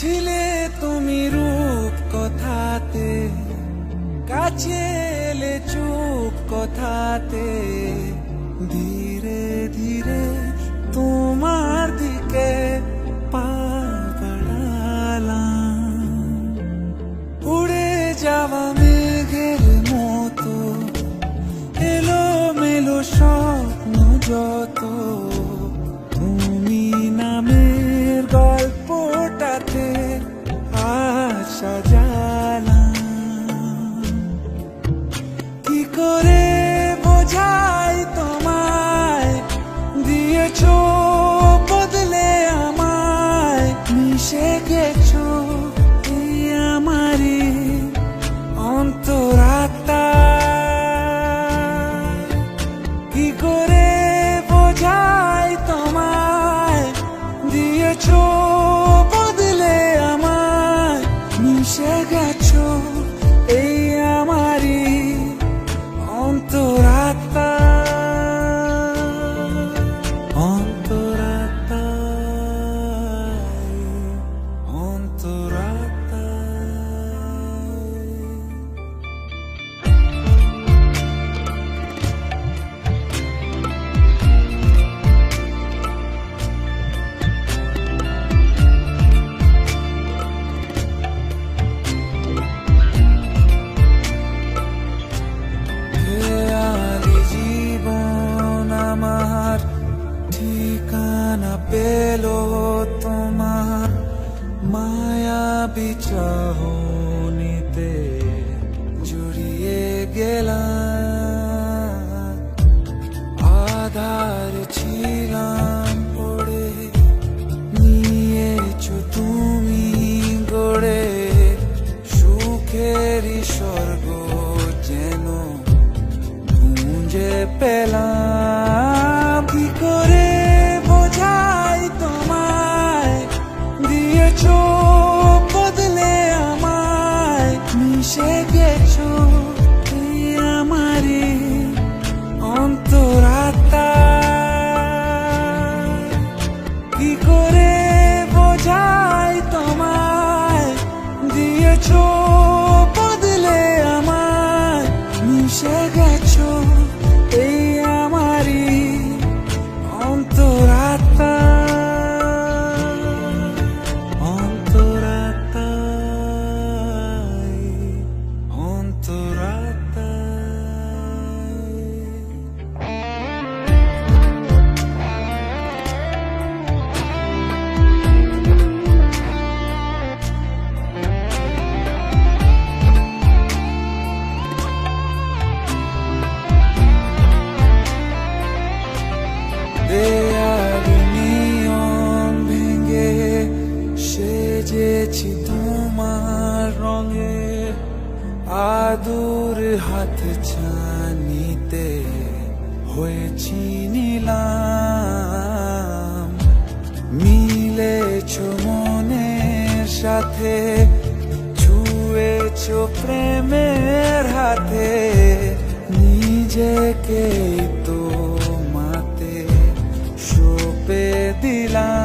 ছিলে তুমি রূপ কথাতে, কাছে এলে চুপ কথাতে, ধীরে ধীরে তোমার দিকে পা বাড়ালাম। উড়ে যাওয়া মেঘের মতো এলো মেলো স্বপ্ন যত, তুমি নামের গল্পটাতে আজ সাজালাম। কি করে বোঝাই তোমায়, দিয়েছো বদলে আমায়, মিশে গেছো এই আমারই অন্তরাত্মায়। কি করে বোঝাই তোমায়, দিয়েছো বদলে আমায়, মিশে গেছো এই আমারই অন্তরাত্মা। ঠিকানা পেলো তোমার মায়াবী চাহনিতে, জড়িয়ে গেলাম। আধার ছিলাম পড়ে, নিয়েছো তুমি গড়ে সুখেরই স্বর্গ যেন খুঁজে পেলাম। কি করে বোঝাই তোমায়, দিয়েছো বদলে আমায়, মিশে গেছো এই আমারই অন্তরাত্মায়। কি করে বোঝাই তোমায়, দিয়েছো বদলে আমায়, মিশে গেছো এই আমারই অন্তরাত্মা। দেয়াল নিয়ম ভেঙে সেজেছি তোমার রঙে, আদুর হাত ছানিতে হয়েছি নিলাম। মিলেছো মনের সাথে, ছুঁয়েছো প্রেমের হাতে, নিজেকে তো সঁপে দিলাম।